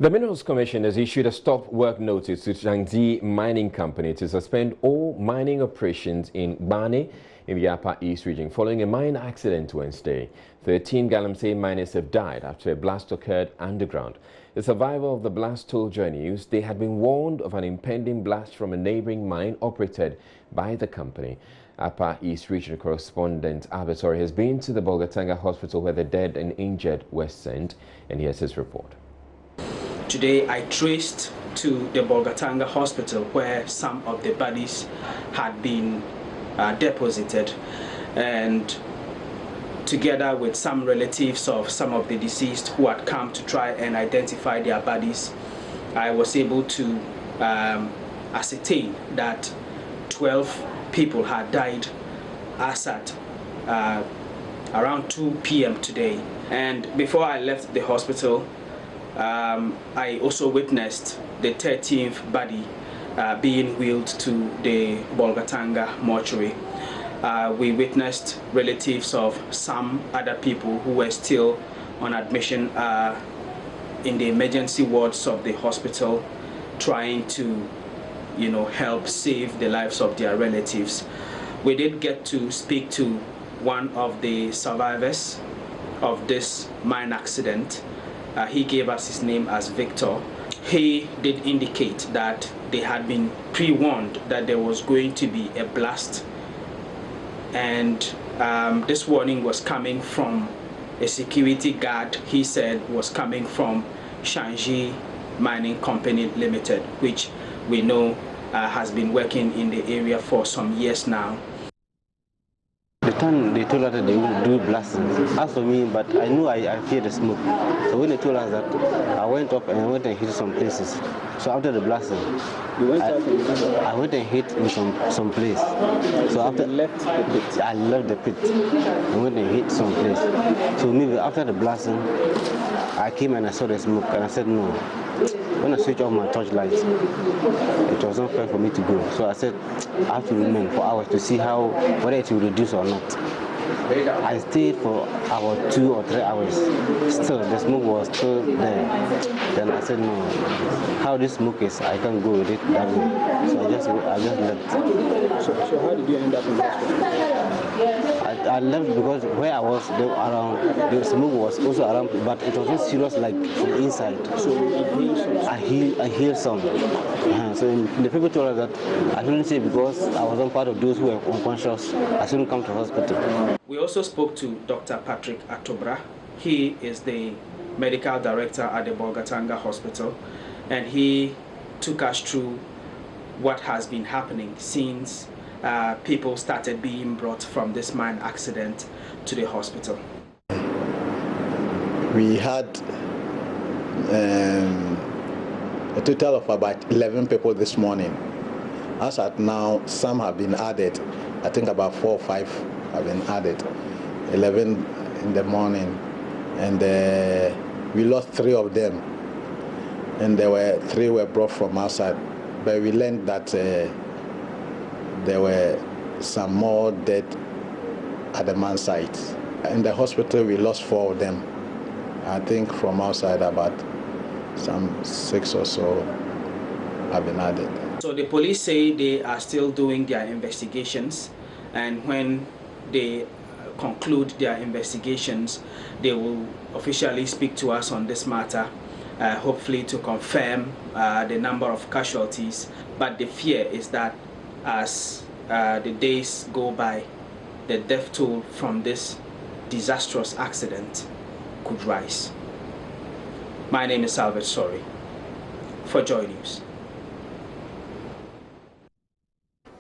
The Minerals Commission has issued a stop work notice to Shannxi Mining Company to suspend all mining operations in Gbane in the Upper East region following a mine accident Wednesday. 13 Talensi miners have died after a blast occurred underground. The survivor of the blast told JoyNews they had been warned of an impending blast from a neighboring mine operated by the company. Upper East Region correspondent Abesori has been to the Bolgatanga hospital where the dead and injured were sent, and here's his report. Today I traced to the Bolgatanga hospital where some of the bodies had been deposited, and together with some relatives of some of the deceased who had come to try and identify their bodies, I was able to ascertain that 12 people had died as at around 2 p.m. today. And before I left the hospital, I also witnessed the 13th body being wheeled to the Bolgatanga mortuary. We witnessed relatives of some other people who were still on admission in the emergency wards of the hospital, trying to, help save the lives of their relatives. We did get to speak to one of the survivors of this mine accident. He gave us his name as Victor. He did indicate that they had been pre-warned that there was going to be a blast, and this warning was coming from a security guard. He said was coming from Shannxi Mining Company Limited, which we know has been working in the area for some years now. The time they told us that they would do blasting. As for me, but I knew I feared the smoke. So when they told us that, I went up and I went and hit some places. So after the blasting, I went and hit in some place. So after I left the pit. I went and hit some place. So maybe after the blasting, I came and I saw the smoke and I said no. When I switched off my torchlight, it was not fair for me to go. So I said I have to remain for hours to see whether it will reduce or not. I stayed for about 2 or 3 hours. Still, the smoke was still there. Then I said, no, how this smoke is, I can't go with it that way. So I just left. So how did you end up in the hospital? I left because where I was, the smoke was also around, but it was not serious like from inside. So I healed some. So the people told us that I shouldn't say because I wasn't part of those who were unconscious, I shouldn't come to hospital. We also spoke to Dr. Patrick Atobra. He is the medical director at the Bolgatanga hospital, and he took us through what has been happening since people started being brought from this mine accident to the hospital. We had a total of about 11 people this morning. As at now, some have been added. I think about 4 or 5 have been added. 11 in the morning, and we lost 3 of them, and 3 were brought from outside. But we learned that there were some more dead at the mine site. In the hospital, we lost 4 of them. I think from outside about some 6 or so have been added. So the police say they are still doing their investigations, and when they conclude their investigations, they will officially speak to us on this matter, hopefully to confirm the number of casualties. But the fear is that as the days go by, the death toll from this disastrous accident could rise. My name is Abesori for JoyNews.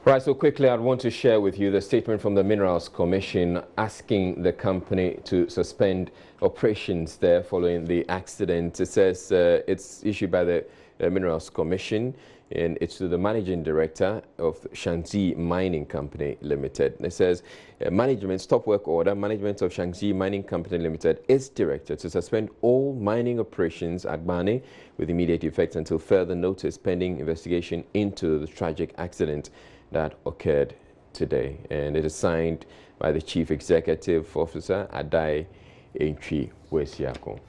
Right, so quickly I'd want to share with you the statement from the Minerals Commission asking the company to suspend operations there following the accident. It says it's issued by the Minerals Commission, and it's to the Managing Director of Shannxi Mining Company Limited. It says management stop work order. Management of Shannxi Mining Company Limited is directed to suspend all mining operations at Gbane with immediate effect until further notice, pending investigation into the tragic accident that occurred today. And it is signed by the Chief Executive Officer, Adai Entry Wesiako.